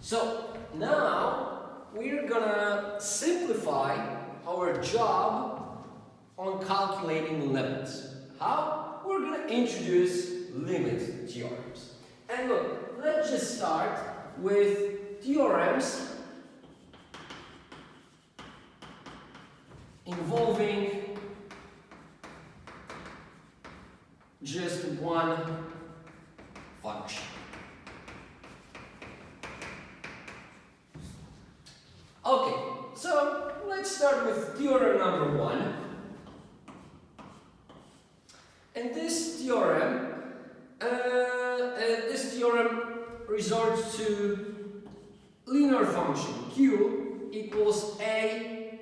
So now we're gonna simplify our job on calculating limits. How? We're gonna introduce limit theorems. And look, let's just start with theorems involving just one function. Okay, so let's start with theorem number one. And this theorem resorts to linear function q equals a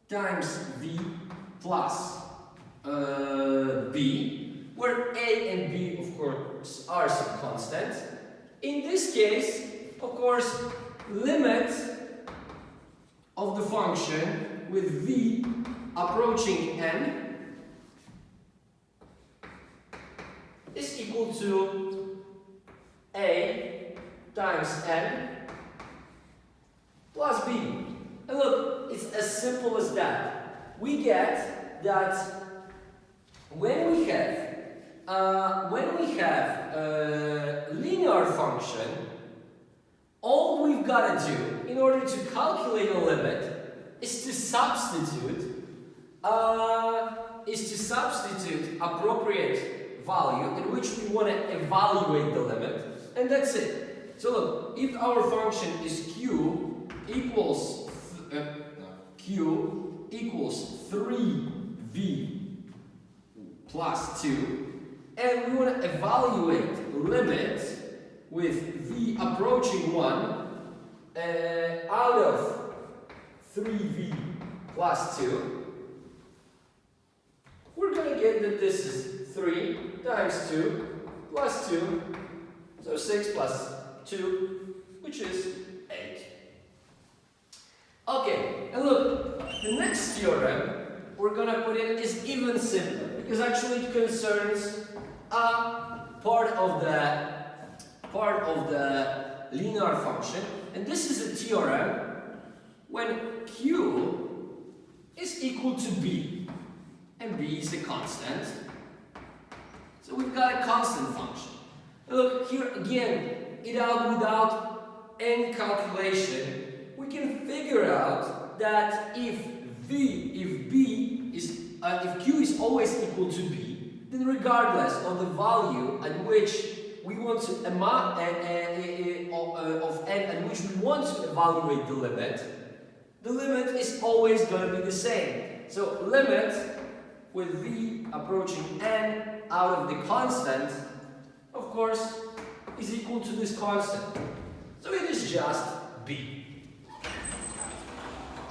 times v plus b, where a and b, of course, are some constants. In this case, of course, limit of the function with v approaching n is equal to a times n plus b. And look, it's as simple as that. We get that when we have a linear function, all we've got to do in order to calculate a limit is to substitute appropriate value in which we want to evaluate the limit, and that's it. So look, if our function is q equals 3v plus 2, and we want to evaluate limit with v approaching 1 out of 3v plus 2, we're going to get that this is 3 times 2 plus 2, so 6 plus 2, which is 8. Okay, and look, the next theorem we're going to put in is even simpler, because actually it concerns a part of the linear function, and this is a theorem when q is equal to b, and b is a constant. So we've got a constant function. And look, here again, without any calculation, we can figure out that if q is always equal to b, then regardless of the value at which we want to of n at which we want to evaluate the limit is always going to be the same. So limit with v approaching n out of the constant, of course, is equal to this constant. So it is just b.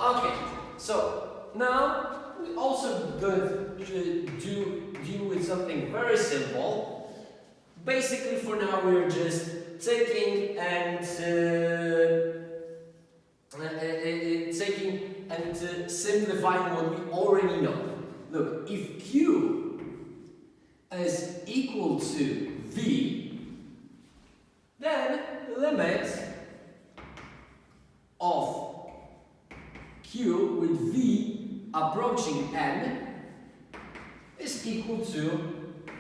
Okay, so now we also going to deal with something very simple. Basically, for now, we're just taking and simplifying what we already know. Look, if q is equal to v, then limit of q with v approaching n is equal to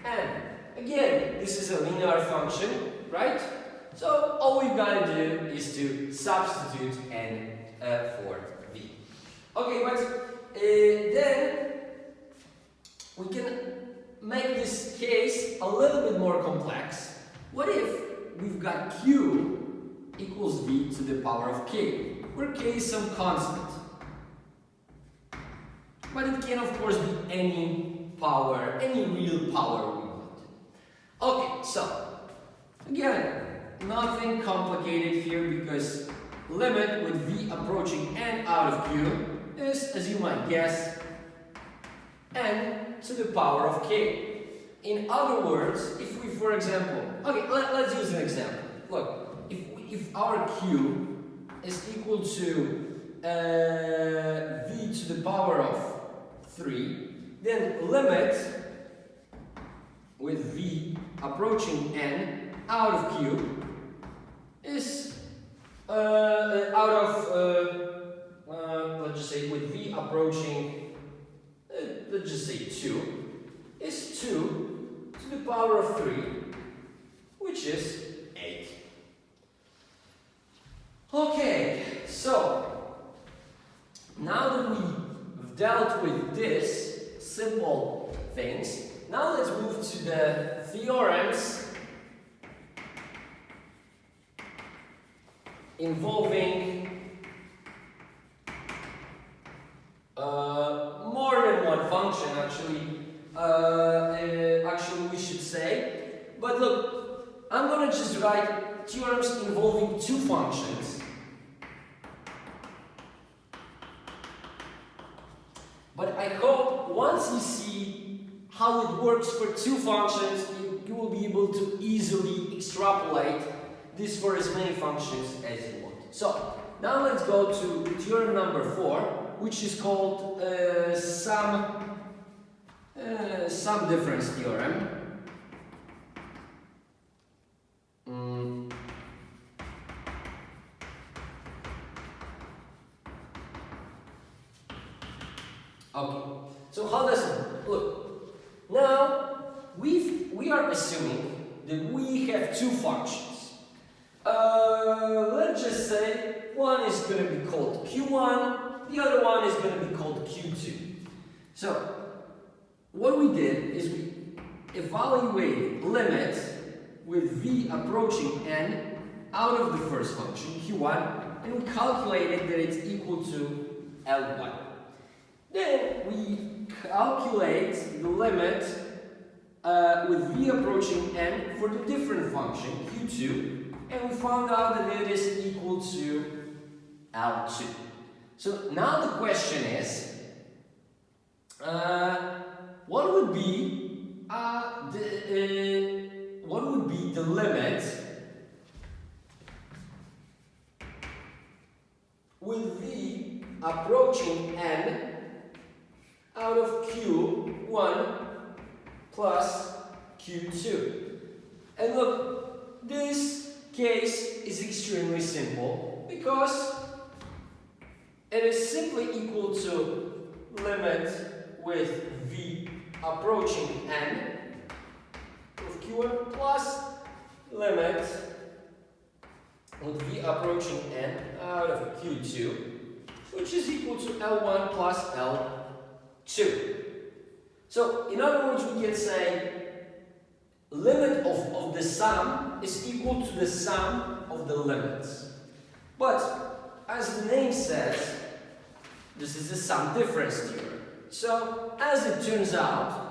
n. Again, this is a linear function, right? So all we've got to do is to substitute n for v. Okay, but then we can make this case a little bit more complex. What if we've got q equals v to the power of k, where k is some constant? But it can, of course, be any power, any real power we want. Okay, so again, nothing complicated here, because limit with v approaching n out of q is, as you might guess, n to the power of k. In other words, if we, for example, okay, let's use an example. Look, if our q is equal to v to the power of 3, then limit with v approaching n out of q is approaching, let's just say 2, is 2 to the power of 3, which is 8. Okay, so now that we've dealt with this simple things, now let's move to the theorems involving more than one function, actually we should say. But look, I'm going to just write theorems involving 2 functions. But I hope once you see how it works for 2 functions, you will be able to easily extrapolate this for as many functions as you want. So, now let's go to theorem number 4, which is called sum difference theorem. Okay, so how does it work? Look, now we are assuming that we have 2 functions. Let's just say one is going to be called Q1, the other one is going to be called Q2. So, what we did is we evaluated limit with v approaching n out of the first function, Q1, and we calculated that it's equal to L1. Then we calculate the limit with v approaching n for the different function, Q2, and we found out that it is equal to L2. So now the question is, what would be the limit with v approaching n out of Q1 plus Q2? And look, this case is extremely simple because it is simply equal to limit with v approaching n of Q1 plus limit with v approaching n out of Q2, which is equal to L1 plus L2. So, in other words, we can say limit of the sum is equal to the sum of the limits. But, as the name says, this is a sum difference theorem. So, as it turns out,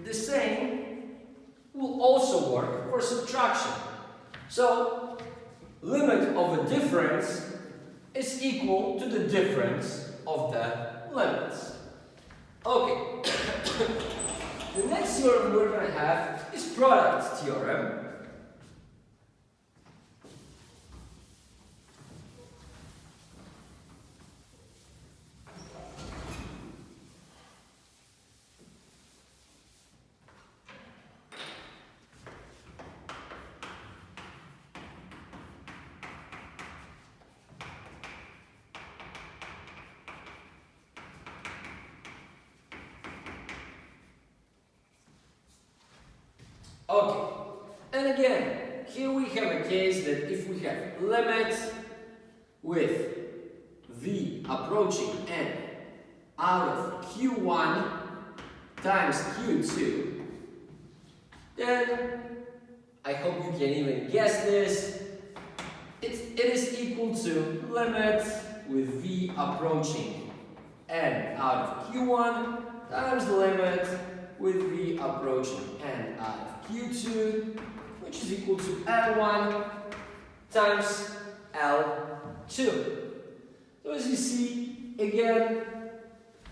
the same will also work for subtraction. So, limit of a difference is equal to the difference of the limits. Okay. The next theorem we're going to have is product theorem. Okay, and again, here we have a case that if we have limit with v approaching n out of Q1 times Q2, then I hope you can even guess this. It is equal to limit with v approaching n out of Q1 times limit with v approaching n out of Q2, which is equal to L1 times L2. So as you see, again,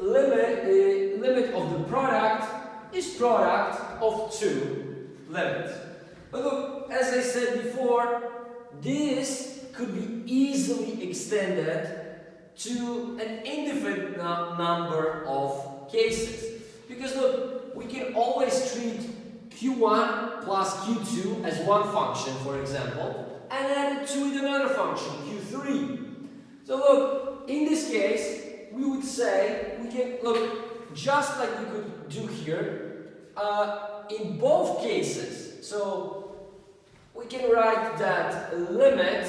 limit of the product is product of 2 limits. But look, as I said before, this could be easily extended to an infinite number of cases. Because look, we can always treat Q1 plus Q2 as one function, for example, and add it to another function, Q3. So look, in this case, we would say, we can look just like we could do here, in both cases. So we can write that limit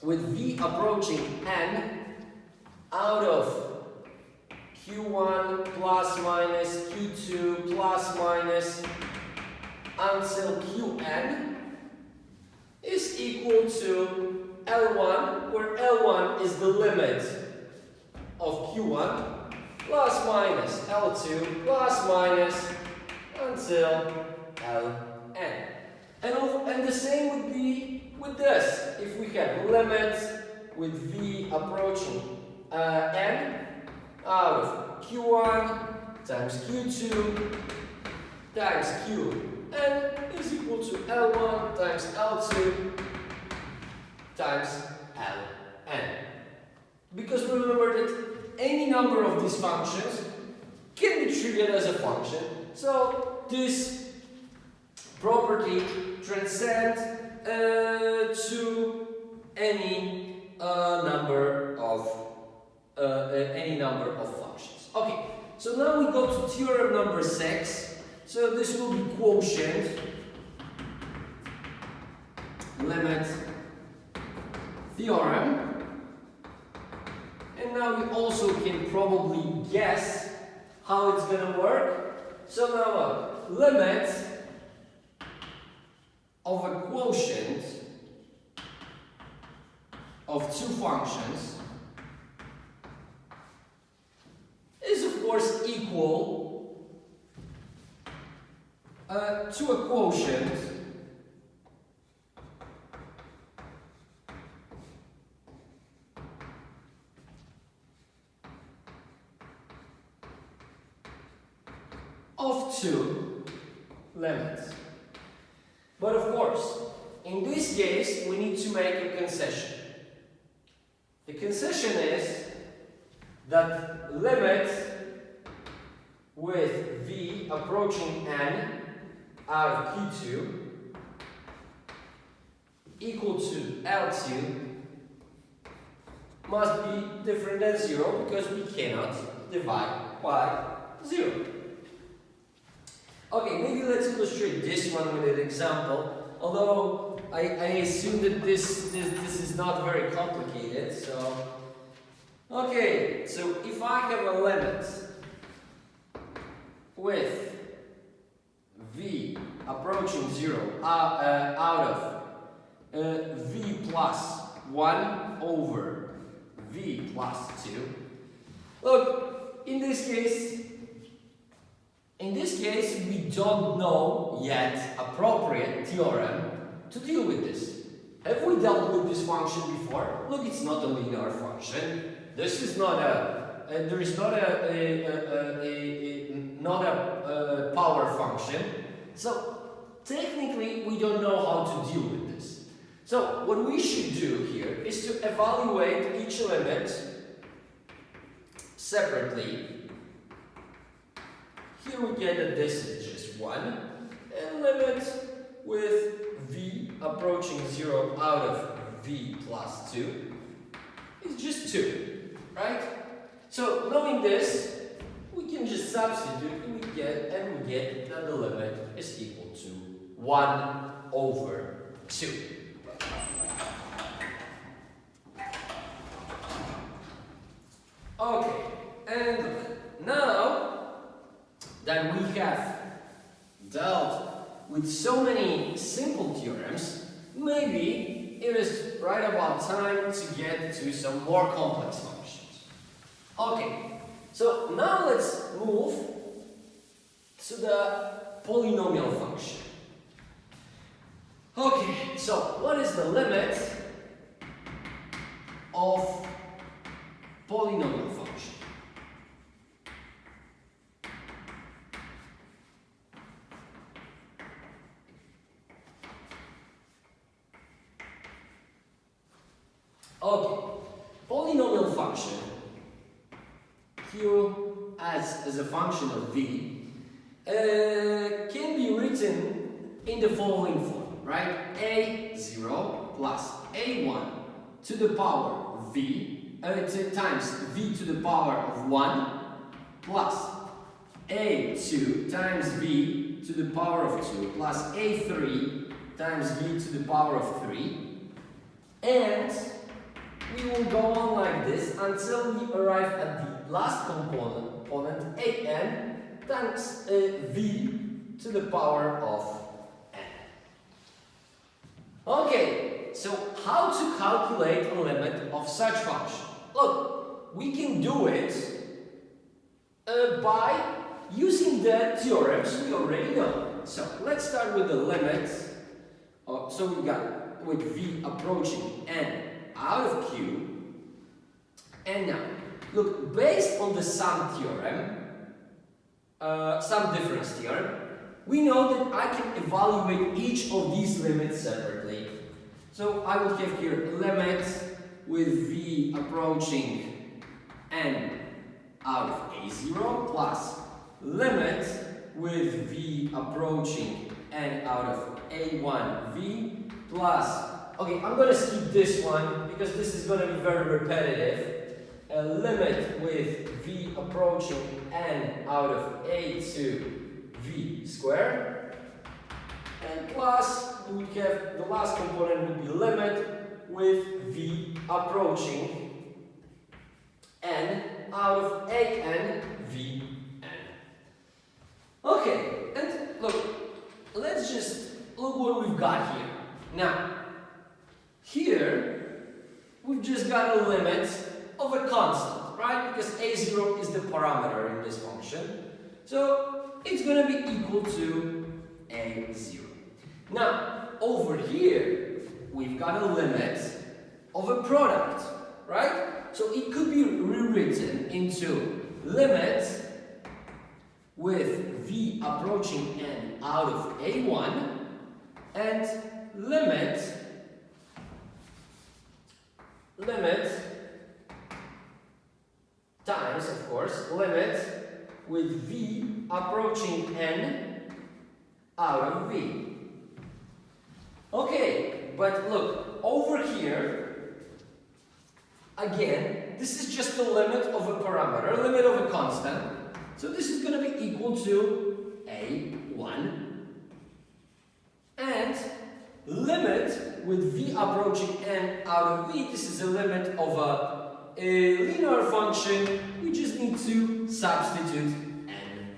with v approaching n out of q1 plus minus q2 plus minus until qn is equal to L1, where L1 is the limit of Q1 plus minus L2 plus minus until Ln. And the same would be with this. If we have limit with v approaching n out of Q1 times Q2 times Qn is equal to L1 times L2 times Ln. Because remember that any number of these functions can be treated as a function. So this property transcends to any number of functions. Okay, so now we go to theorem number 6. So this will be quotient limit theorem. And now you also can probably guess how it's going to work. So now limit of a quotient of two functions is of course equal to a quotient of two limits. But of course, in this case, we need to make a concession. The concession is that limit with v approaching n out of q2 equal to L2 must be different than 0 because we cannot divide by 0. Okay, maybe let's illustrate this one with an example, although I assume that this is not very complicated, so... Okay, so if I have a limit with v approaching 0 out of v plus 1 over v plus 2, look, in this case, we don't know yet appropriate theorem to deal with this. Have we dealt with this function before? Look, it's not a linear function. This is not there is not a power function. So technically, we don't know how to deal with this. So what we should do here is to evaluate each limit separately. Here we get that this is just 1, and limit with v approaching 0 out of v plus 2 is just 2, right? So knowing this, we can just substitute and we get that the limit is equal to 1 over 2. Okay, and look, now that we have dealt with so many simple theorems, maybe it is right about time to get to some more complex functions. Okay, so now let's move to the polynomial function. Okay, so what is the limit of polynomial function? Okay, polynomial function q as a function of v can be written in the following form, right? a0 plus a1 to the power v times v to the power of 1 plus a2 times v to the power of 2 plus a3 times v to the power of 3, and we will go on like this until we arrive at the last component an times v to the power of n. Okay, so how to calculate a limit of such function? Look, we can do it by using the theorems we already know. So let's start with the limit. So we got with v approaching n out of q. And now, look, based on the sum theorem, sum difference theorem, we know that I can evaluate each of these limits separately. So I would have here limit with v approaching n out of a0 plus limit with v approaching n out of a1v plus, okay, I'm going to skip this one because this is going to be very repetitive. A limit with v approaching n out of a2v squared, and plus we have the last component would be limit with v approaching n out of an vn. Okay, and look, let's just look what we've got here. Now, here we've just got a limit of a constant, right? Because a0 is the parameter in this function. So it's going to be equal to a0. Now, over here, we've got a limit of a product, right? So it could be rewritten into limit with v approaching n out of a1 and limit times, of course, limit with v approaching n out of v. Okay, but look, over here, again, this is just the limit of a parameter, limit of a constant. So this is going to be equal to a1. And limit with v approaching n out of v, this is a limit of a linear function. We just need to substitute n.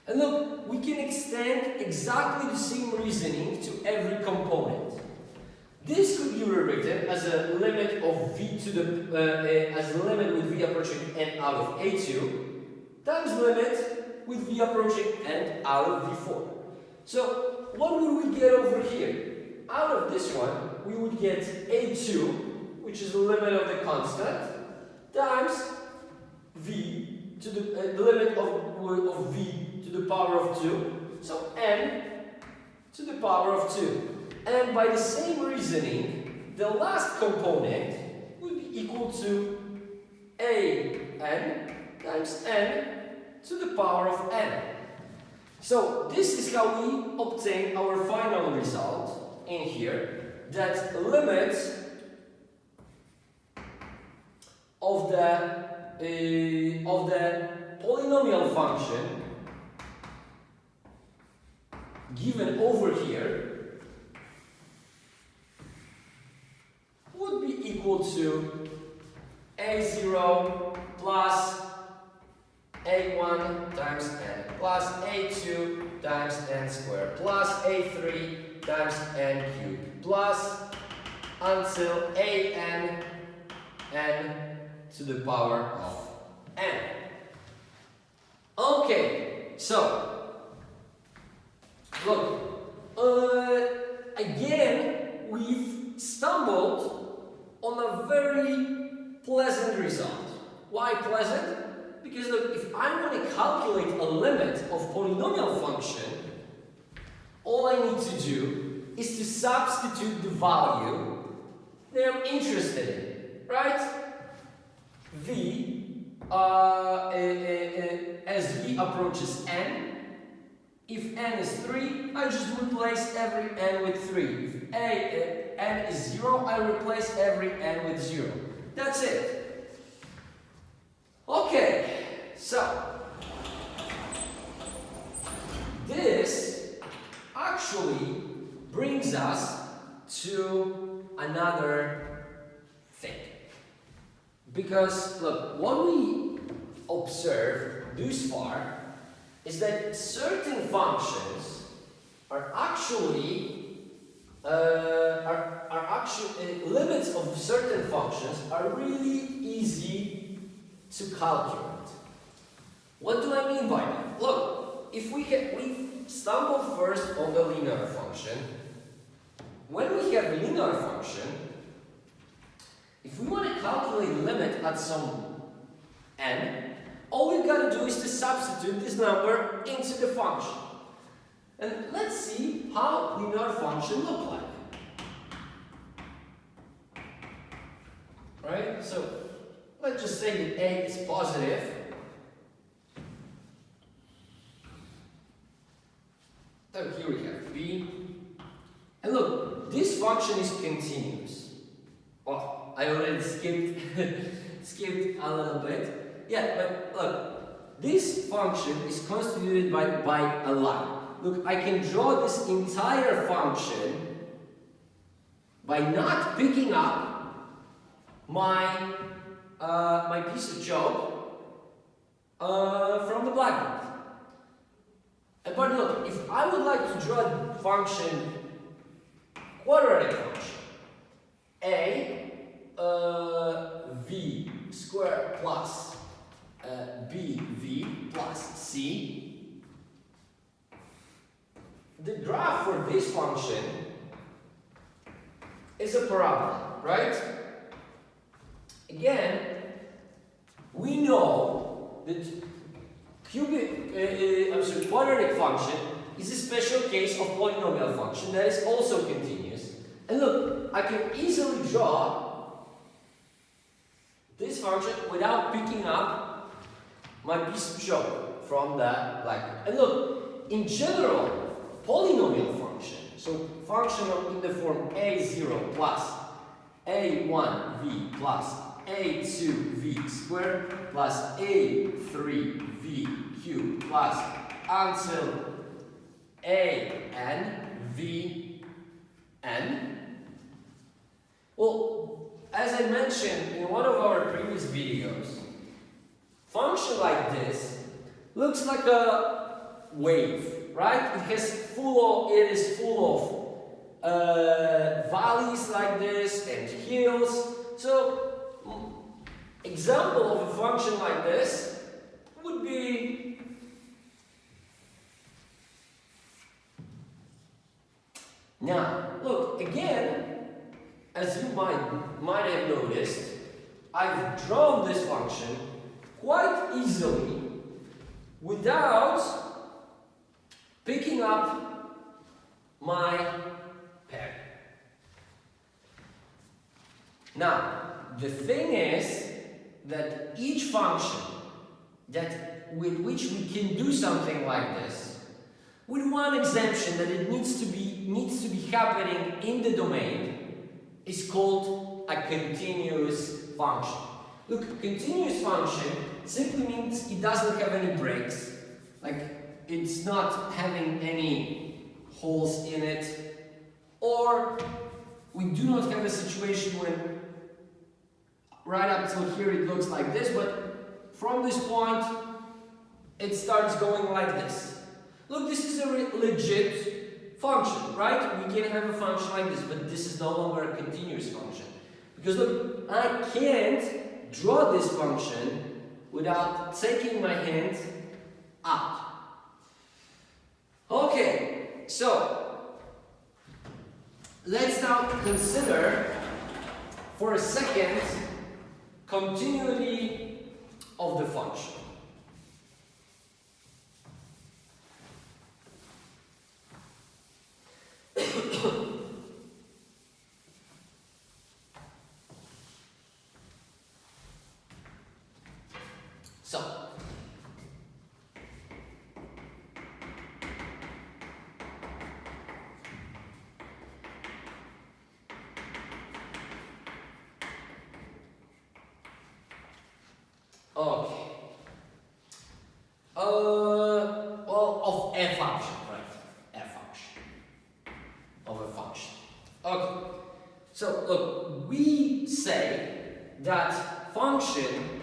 And look, we can extend exactly the same reasoning to every component. This could be rewritten as a limit of v to the as a limit with v approaching n out of a2 times limit with v approaching n out of v4. So what would we get over here? Out of this one, we would get a2, which is the limit of the constant, times v to the limit of v to the power of 2, so n to the power of 2. And by the same reasoning, the last component would be equal to an times n to the power of n. So this is how we obtain our final result in here, that limit of the polynomial function given over here would be equal to a0 plus a1 times n plus a2 times n squared plus a3 times n cubed plus until n to the power of n. Okay, so look, again we've stumbled on a very pleasant result. Why pleasant? Because look, if I want to calculate a limit of polynomial function, all I need to do is to substitute the value that I'm interested in, right? V, as v approaches n, if n is 3, I just replace every n with 3. If n is 0, I replace every n with 0. That's it. Okay, so this actually brings us to another thing. Because, look, what we observe thus far is that certain functions are actually limits of certain functions are really easy to calculate. What do I mean by that? Look, if we stumble first on the linear function. When we have a linear function, if we want to calculate limit at some n, all we've got to do is to substitute this number into the function. And let's see how linear function look like. Right? So let's just say that a is positive. So here we have b. And look, this function is continuous. Oh, I already skipped a little bit. Yeah, but look, this function is constituted by a line. Look, I can draw this entire function by not picking up my my piece of chalk from the blackboard. But look, if I would like to draw a function, quadratic function, v squared plus bv plus c, the graph for this function is a parabola, right? Again, we know that quadratic function is a special case of polynomial function that is also continuous. And look, I can easily draw this function without picking up my piece of chalk from the blackboard. And look, in general, polynomial function, so function in the form a0 plus a1v plus a2v squared plus a3v cubed plus until an vn. Well, as I mentioned in one of our previous videos, function like this looks like a wave, right? It is full of valleys like this and hills. So, example of a function like this would be now. Look again, as you might have noticed, I've drawn this function quite easily without picking up my pen. Now, the thing is that each function with which we can do something like this, with one exemption that it needs to be happening in the domain, is called a continuous function. Look, continuous function simply means it doesn't have any breaks, like it's not having any holes in it, or we do not have a situation when right up till here it looks like this, but from this point it starts going like this. Look, this is a legit function, right? We can have a function like this, but this is no longer a continuous function. Because look, I can't draw this function without taking my hand up. Okay, so let's now consider for a second continuity of the function. So, Okay. Well, of a function, right? A function. Of a function. Okay. So, look, we say that function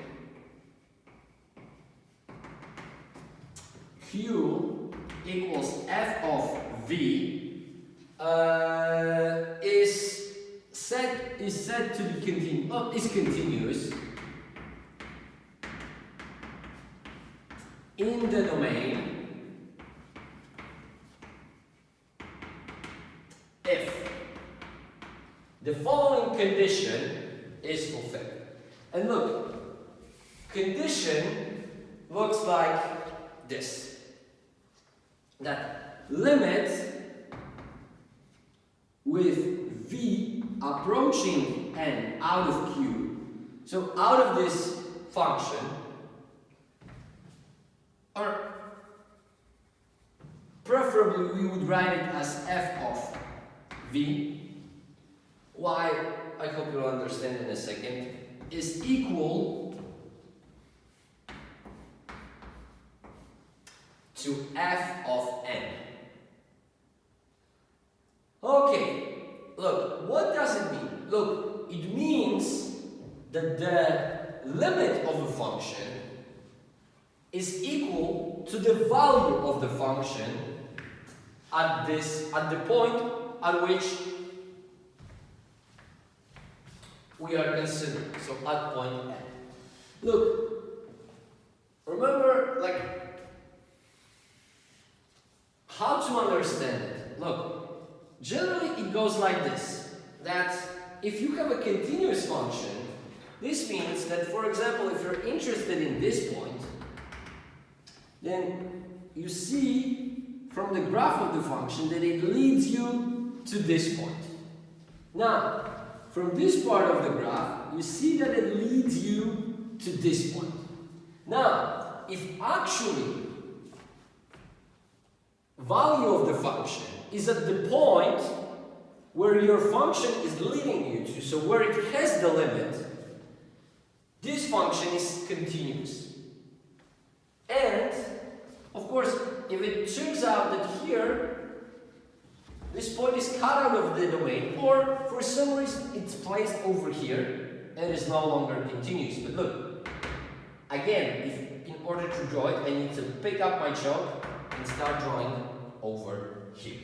Q equals f of v is said to be continuous in the domain if the following condition is fulfilled. And look, condition looks like this. That limit with v approaching n out of q, so out of this function, or preferably we would write it as f of v, y, I hope you'll understand in a second, is equal to f of n. Okay, look, what does it mean? Look, it means that the limit of a function is equal to the value of the function at the point at which we are considering. So at point n. Look, remember, like, how to understand it? Look, generally it goes like this, that if you have a continuous function, this means that, for example, if you're interested in this point, then you see from the graph of the function that it leads you to this point. Now, from this part of the graph, you see that it leads you to this point. Now, if actually value of the function is at the point where your function is leading you to, so where it has the limit, this function is continuous. And, of course, if it turns out that here, this point is cut out of the domain, or for some reason it's placed over here, and is no longer continuous. But look, again, if in order to draw it, I need to pick up my chalk and start drawing over here.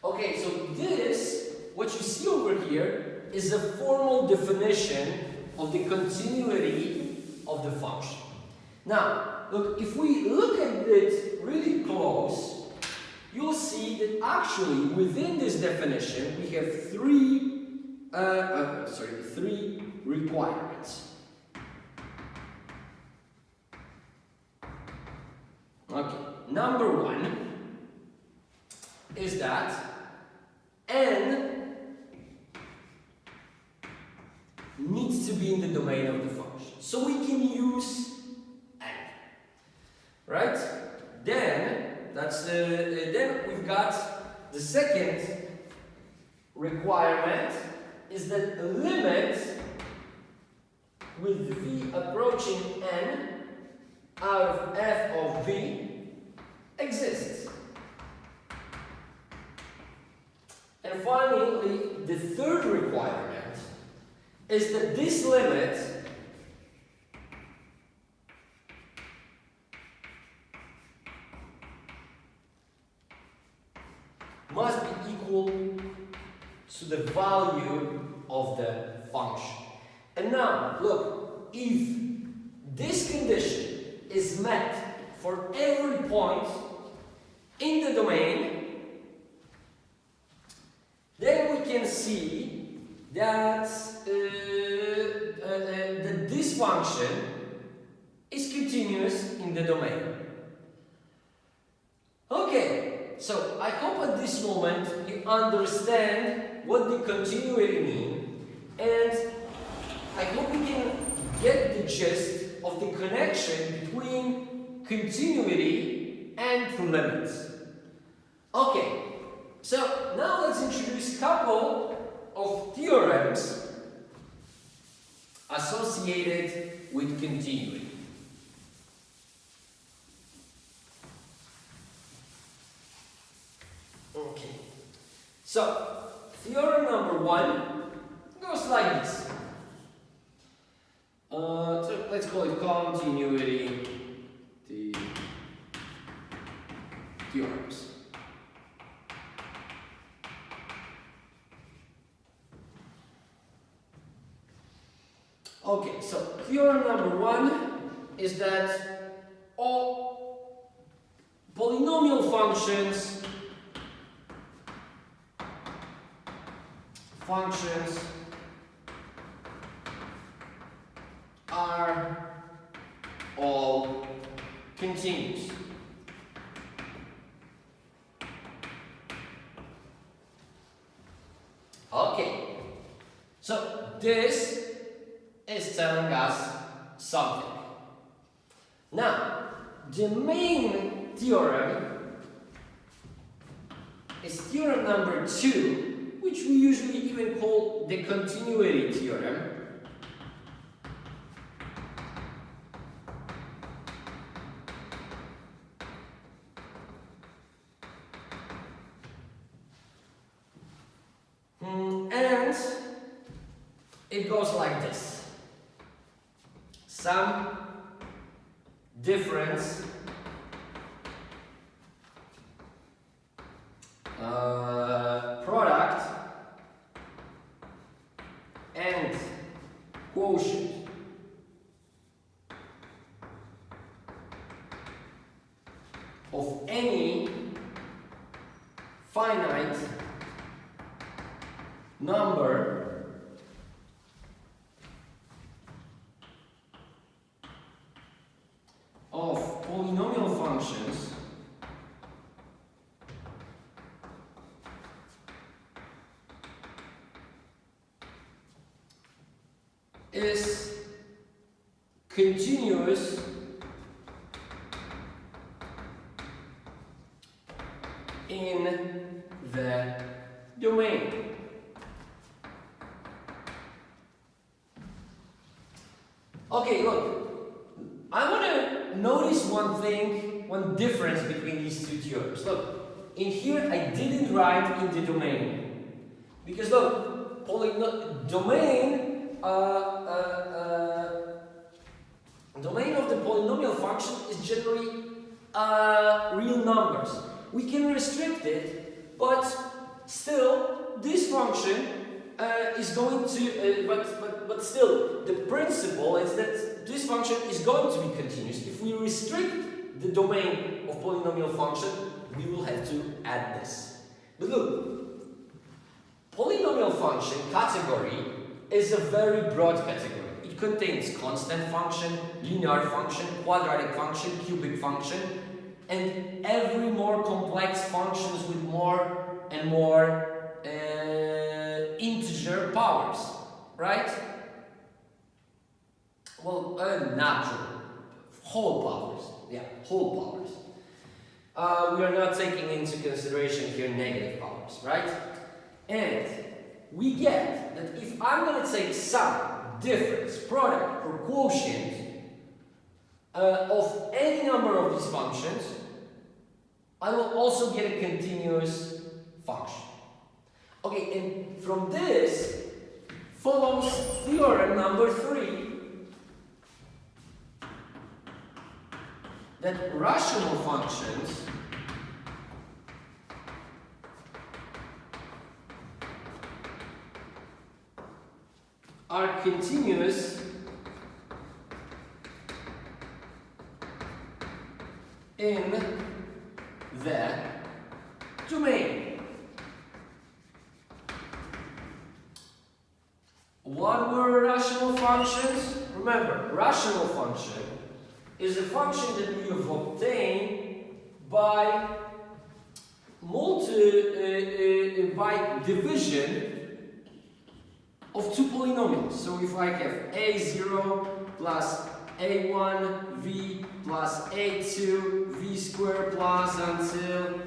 Okay, so this, what you see over here, is a formal definition of the continuity of the function. Now, look, if we look at it really close, you'll see that actually within this definition we have three requirements. Okay, number one is that n needs to be in the domain of the function. So we can use n, right? Then we've got the second requirement is that a limit with v approaching n out of f of v exists. And finally, the third requirement is that this limit must be equal to the value of the function. And now, look, if this condition is met for every point in the domain, then we can see that, that this function is continuous in the domain. Okay, so I hope at this moment you understand what the continuity means, and I hope we can get the gist of the connection between continuity and limits. Okay, so now let's introduce a couple of theorems associated with continuity. Okay, so theorem number one goes like this. So let's call it continuity theorems. Okay, so theorem number one is that all polynomial functions are all continuous. Okay, so this is telling us something. Now, the main theorem is theorem number two, which we usually even call the continuity theorem. And it goes like this. Some difference product and quotient of any finite number of polynomial functions is continuous in the domain. Okay, look, I want to notice one thing, one difference between these two theorems. Look, in here I didn't write in the domain, because look, domain of the polynomial function is generally real numbers. We can restrict it, but still this function is going to, but still, the principle is that this function is going to be continuous. If we restrict the domain of polynomial function, we will have to add this. But look, polynomial function category is a very broad category. It contains constant function, linear function, quadratic function, cubic function, and every more complex functions with more and more integer powers, right? Well, natural, whole powers, yeah, whole powers. We are not taking into consideration here negative powers, right? And we get that if I'm going to take sum, difference, product, or quotient of any number of these functions, I will also get a continuous function. Okay, and from this follows theorem number 3, that rational functions are continuous in the domain. What were rational functions? Remember, rational function is a function that we have obtained by division of two polynomials. So if I have a0 plus a1v plus a2 v squared plus until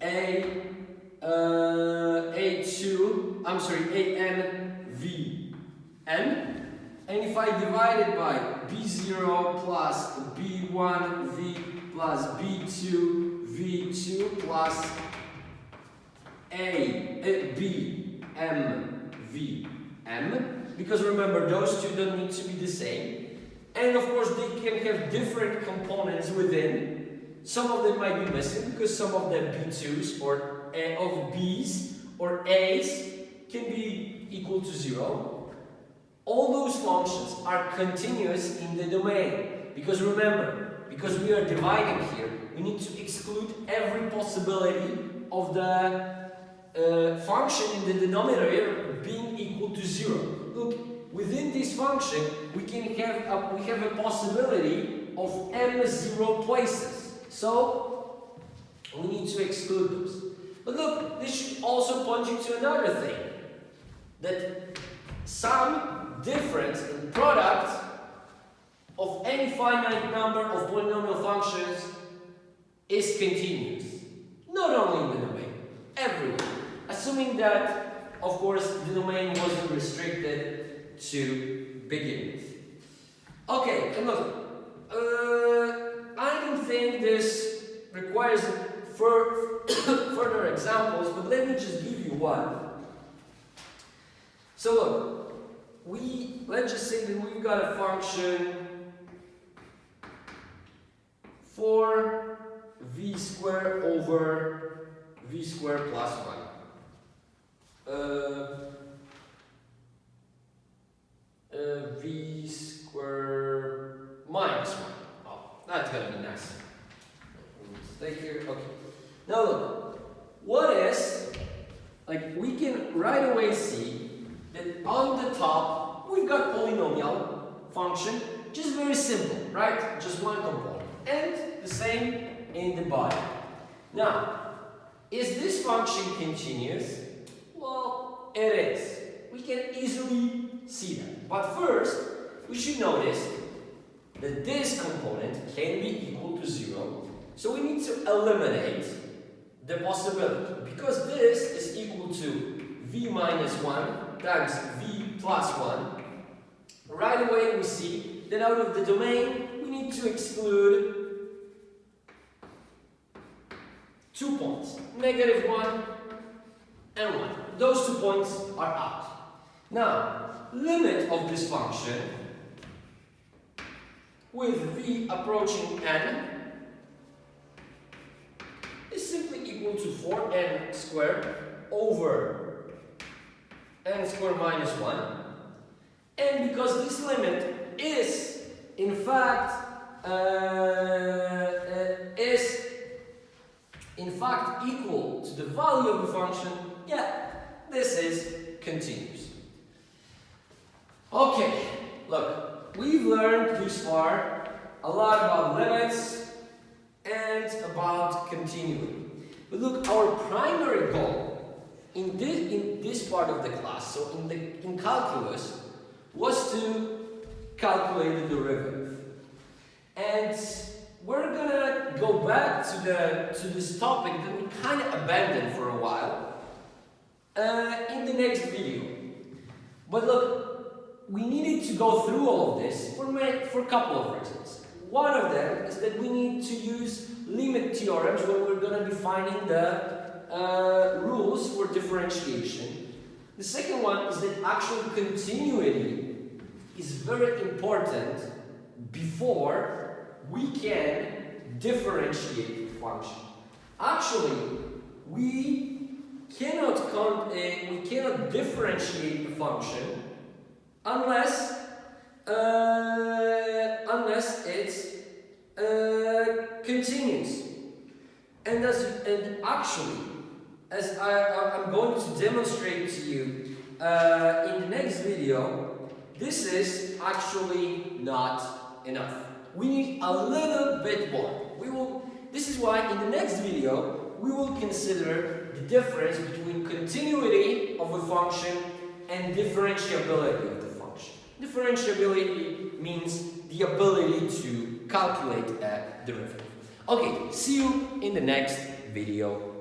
a2, I'm sorry, an v n, and if if I divide it by b0 plus b1v plus b2 v2 plus bm vm, because remember those two don't need to be the same, and of course they can have different components within. Some of them might be missing because some of them b2s or of b's or a's can be equal to 0. All those functions are continuous in the domain, because remember, because we are dividing here, we need to exclude every possibility of the function in the denominator being equal to 0. Look, within this function, we have a possibility of m0 places. So we need to exclude those. But look, this should also point you to another thing, that some difference in product of any finite number of polynomial functions is continuous. Not only in the domain, everywhere. Assuming that, of course, the domain wasn't restricted to begin with. Okay, and look, I don't think this requires further examples, but let me just give you one. So look, let's just say that we've got a function for v squared over v squared plus 1. V squared minus 1. Oh, that's gonna be nice. Stay here. Okay. Now look, what is, like, we can right away see that on the top we've got polynomial function, just very simple, right? Just one component. And the same in the body. Now, is this function continuous? Well, it is. We can easily see that. But first, we should notice that this component can be equal to 0. So we need to eliminate the possibility. Because this is equal to v minus 1 times v plus 1. Right away we see that out of the domain we need to exclude 2 points. -1 and 1. Those 2 points are out. Now, limit of this function with v approaching n is simply equal to 4n squared over n squared minus 1. And because this limit is in fact equal to the value of the function, yeah, this is continuous. Okay, look, we've learned this far a lot about limits and about continuity. But look, our primary goal in this part of the class, so in calculus, was to calculate the derivative. And we're gonna go back to this topic that we kind of abandoned for a while in the next video. But look, we needed to go through all of this for a couple of reasons. One of them is that we need to use limit theorems when we're going to be finding the rules for differentiation. The second one is that actual continuity is very important before we can differentiate the function. Actually, we cannot differentiate the function unless it's continuous. And actually, as I'm going to demonstrate to you in the next video, this is actually not enough. We need a little bit more. This is why in the next video we will consider the difference between continuity of a function and differentiability of the function. Differentiability means the ability to calculate a derivative. Okay, see you in the next video.